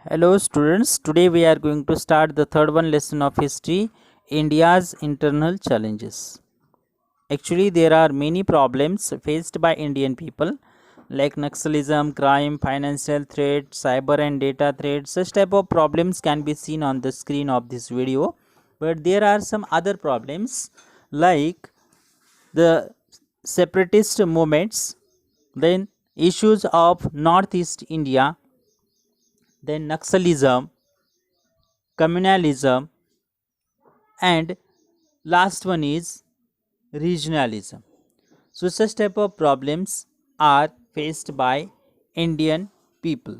Hello students, today we are going to start the third one lesson of history, India's internal challenges. Actually, there are many problems faced by Indian people like Naxalism, crime, financial threat, cyber and data threat. Such type of problems can be seen on the screen of this video. But there are some other problems like the separatist movements, then issues of Northeast India, then Naxalism, communalism, and last one is regionalism. So such type of problems are faced by Indian people.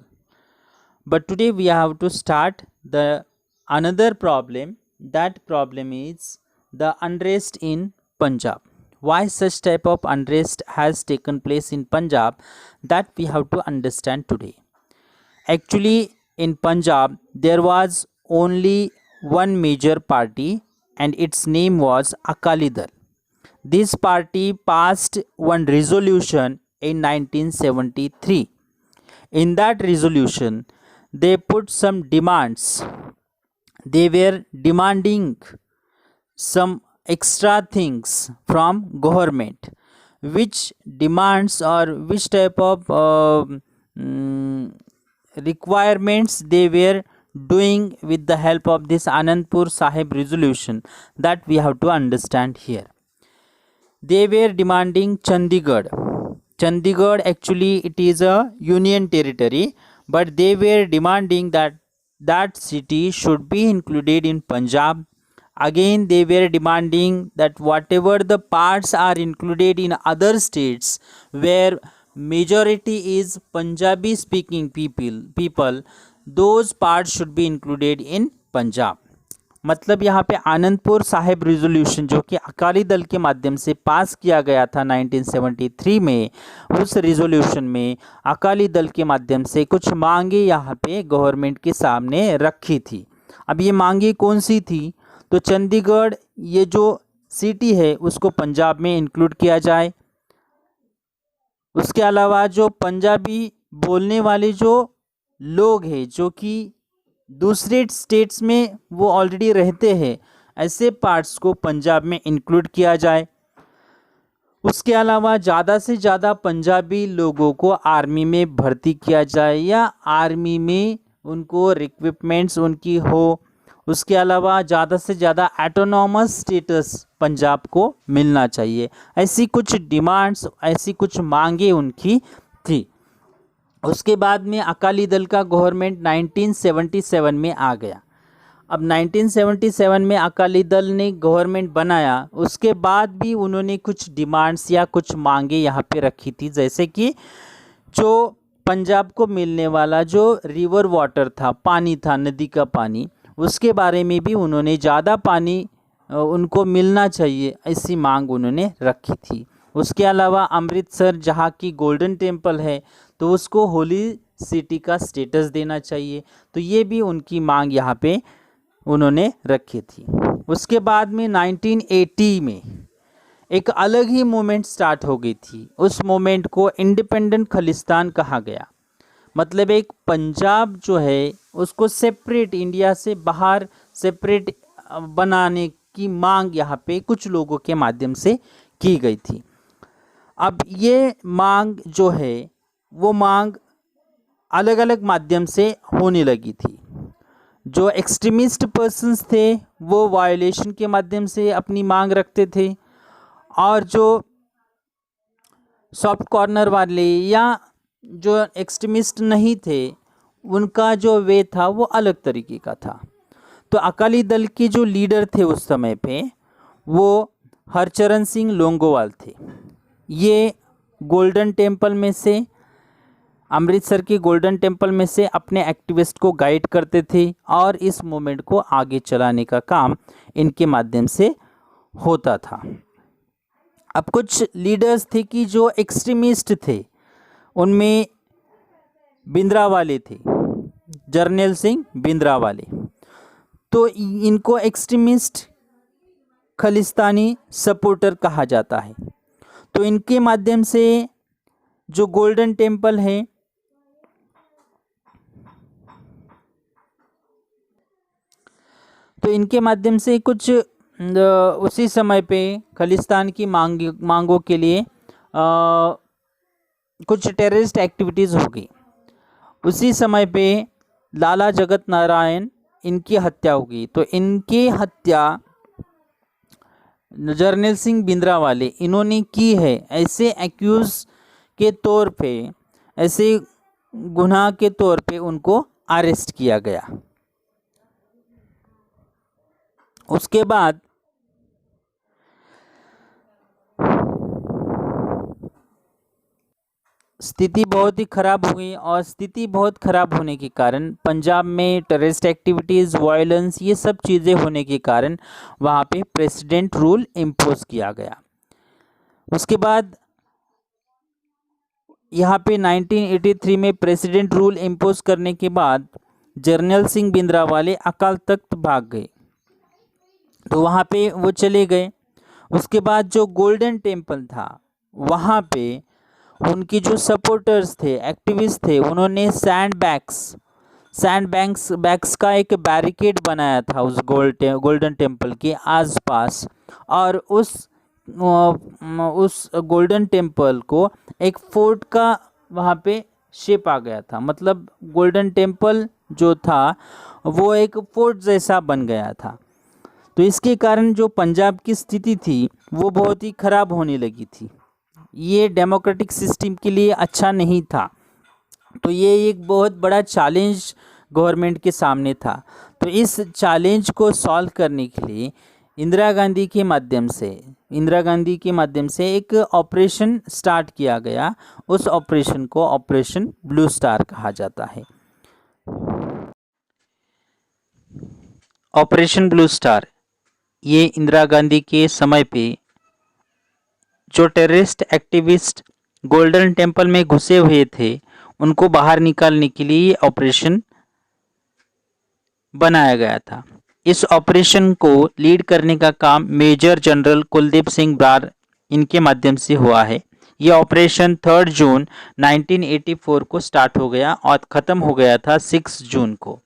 But today we have to start the another problem. That problem is the unrest in Punjab. Why such type of unrest has taken place in Punjab, that we have to understand today. Actually, in Punjab, there was only one major party and its name was Akali Dal. This party passed one resolution in 1973. In that resolution, they put some demands. They were demanding some extra things from government. Which demands or which type of requirements they were doing with the help of this Anandpur Sahib resolution, that we have to understand here. They were demanding Chandigarh. Chandigarh, actually it is a union territory, but they were demanding that that city should be included in Punjab. Again, they were demanding that whatever the parts are included in other states where majority is Punjabi speaking people, those parts should be included in Punjab. मतलब यहाँ पे Anandpur Sahib resolution जो कि अकाली दल के माध्यम से पास किया गया था 1973 में, उस रिजोल्यूशन में अकाली दल के माध्यम से कुछ मांगे यहाँ पे गवर्नमेंट के सामने रखी थी. अब ये मांगे कौन सी थी? तो चंडीगढ़ ये जो सिटी है उसको पंजाब में इंक्लूड किया जाए. उसके अलावा जो पंजाबी बोलने वाले जो लोग हैं जो कि दूसरे स्टेट्स में वो ऑलरेडी रहते हैं, ऐसे पार्ट्स को पंजाब में इंक्लूड किया जाए. उसके अलावा ज़्यादा से ज़्यादा पंजाबी लोगों को आर्मी में भर्ती किया जाए या आर्मी में उनको रिक्विपमेंट्स उनकी हो. उसके अलावा ज़्यादा से ज़्यादा एटोनॉमस स्टेटस पंजाब को मिलना चाहिए. ऐसी कुछ डिमांड्स, ऐसी कुछ मांगे उनकी थी. उसके बाद में अकाली दल का गवर्नमेंट 1977 में आ गया. अब 1977 में अकाली दल ने गवर्नमेंट बनाया. उसके बाद भी उन्होंने कुछ डिमांड्स या कुछ मांगे यहाँ पे रखी थी, जैसे कि जो पंजाब को मिलने वाला जो रिवर वाटर था, पानी था, नदी का पानी, उसके बारे में भी उन्होंने ज़्यादा पानी उनको मिलना चाहिए, ऐसी मांग उन्होंने रखी थी. उसके अलावा अमृतसर जहाँ की गोल्डन टेम्पल है तो उसको होली सिटी का स्टेटस देना चाहिए. तो ये भी उनकी मांग यहाँ पे उन्होंने रखी थी. उसके बाद में 1980 में एक अलग ही मूवमेंट स्टार्ट हो गई थी. उस मूवमेंट को इंडिपेंडेंट खालिस्तान कहा गया. मतलब एक पंजाब जो है उसको सेपरेट, इंडिया से बाहर सेपरेट बनाने की मांग यहाँ पे कुछ लोगों के माध्यम से की गई थी. अब ये मांग जो है वो मांग अलग अलग माध्यम से होने लगी थी. जो एक्सट्रीमिस्ट पर्सन्स थे वो वायोलेशन के माध्यम से अपनी मांग रखते थे, और जो सॉफ्ट कॉर्नर वाले या जो एक्सट्रीमिस्ट नहीं थे उनका जो वे था वो अलग तरीके का था. तो अकाली दल के जो लीडर थे उस समय पे वो हरचरण सिंह लोंगोवाल थे. ये गोल्डन टेम्पल में से, अमृतसर के गोल्डन टेम्पल में से अपने एक्टिविस्ट को गाइड करते थे और इस मूवमेंट को आगे चलाने का काम इनके माध्यम से होता था. अब कुछ लीडर्स थे कि जो एक्सट्रीमिस्ट थे, उनमें भिंद्रावाले थे, जर्नैल सिंह भिंद्रावाले. तो इनको एक्सट्रीमिस्ट खालिस्तानी सपोर्टर कहा जाता है. तो इनके माध्यम से जो गोल्डन टेम्पल है तो इनके माध्यम से कुछ उसी समय पे खालिस्तान की मांगों के लिए कुछ टेररिस्ट एक्टिविटीज़ हो गई। उसी समय पे लाला जगत नारायण इनकी हत्या हो गई। तो इनकी हत्या जर्नैल सिंह भिंद्रावाले इन्होंने की है, ऐसे एक्यूज के तौर पे, ऐसे गुनाह के तौर पे उनको अरेस्ट किया गया। उसके बाद स्थिति बहुत ही ख़राब हो गई, और स्थिति बहुत ख़राब होने के कारण पंजाब में टेररिस्ट एक्टिविटीज़, वायलेंस, ये सब चीज़ें होने के कारण वहाँ पे प्रेसिडेंट रूल इम्पोज किया गया। उसके बाद यहाँ पे 1983 में प्रेसिडेंट रूल इम्पोज करने के बाद जर्नैल सिंह भिंद्रावाले अकाल तख्त भाग गए, तो वहाँ पे वो चले गए। उसके बाद जो गोल्डन टेम्पल था वहाँ पे उनकी जो सपोर्टर्स थे, एक्टिविस्ट थे, उन्होंने सैंड बैंक्स का एक बैरिकेड बनाया था उस गोल्डन टेम्पल के आसपास, और उस गोल्डन टेम्पल को एक फोर्ट का वहाँ पे शेप आ गया था। मतलब गोल्डन टेम्पल जो था वो एक फोर्ट जैसा बन गया था। तो इसके कारण जो पंजाब की स्थिति थी वो बहुत ही ख़राब होने लगी थी। ये डेमोक्रेटिक सिस्टम के लिए अच्छा नहीं था। तो ये एक बहुत बड़ा चैलेंज गवर्नमेंट के सामने था। तो इस चैलेंज को सॉल्व करने के लिए इंदिरा गांधी के माध्यम से एक ऑपरेशन स्टार्ट किया गया। उस ऑपरेशन को ऑपरेशन ब्लू स्टार कहा जाता है। ऑपरेशन ब्लू स्टार ये इंदिरा गांधी के समय पे जो टेररिस्ट एक्टिविस्ट गोल्डन टेम्पल में घुसे हुए थे उनको बाहर निकालने के लिए ये ऑपरेशन बनाया गया था। इस ऑपरेशन को लीड करने का काम मेजर जनरल कुलदीप सिंह ब्रार इनके माध्यम से हुआ है। ये ऑपरेशन 3 जून 1984 को स्टार्ट हो गया और ख़त्म हो गया था 6 जून को।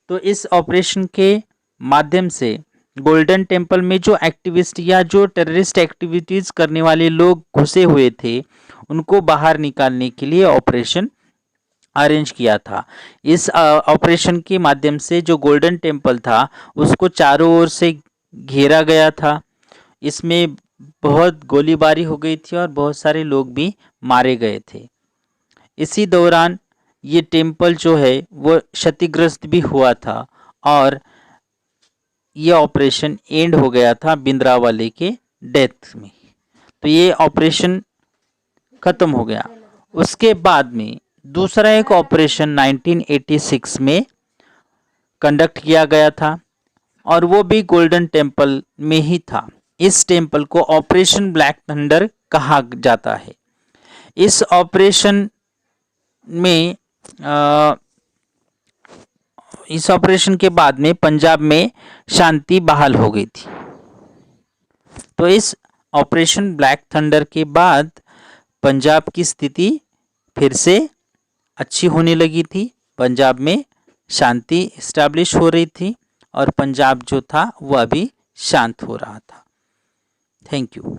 तो इस ऑपरेशन के माध्यम से गोल्डन टेम्पल में जो एक्टिविस्ट या जो टेररिस्ट एक्टिविटीज़ करने वाले लोग घुसे हुए थे उनको बाहर निकालने के लिए ऑपरेशन अरेंज किया था। इस ऑपरेशन के माध्यम से जो गोल्डन टेम्पल था उसको चारों ओर से घेरा गया था। इसमें बहुत गोलीबारी हो गई थी और बहुत सारे लोग भी मारे गए थे। इसी दौरान ये टेम्पल जो है वो क्षतिग्रस्त भी हुआ था और ये ऑपरेशन एंड हो गया था भिंद्रावाले के डेथ में। तो ये ऑपरेशन ख़त्म हो गया। उसके बाद में दूसरा एक ऑपरेशन 1986 में कंडक्ट किया गया था और वो भी गोल्डन टेम्पल में ही था। इस टेम्पल को ऑपरेशन ब्लैक थंडर कहा जाता है। इस ऑपरेशन के बाद में पंजाब में शांति बहाल हो गई थी। तो इस ऑपरेशन ब्लैक थंडर के बाद पंजाब की स्थिति फिर से अच्छी होने लगी थी। पंजाब में शांति इस्टेब्लिश हो रही थी और पंजाब जो था वह अभी शांत हो रहा था। Thank you.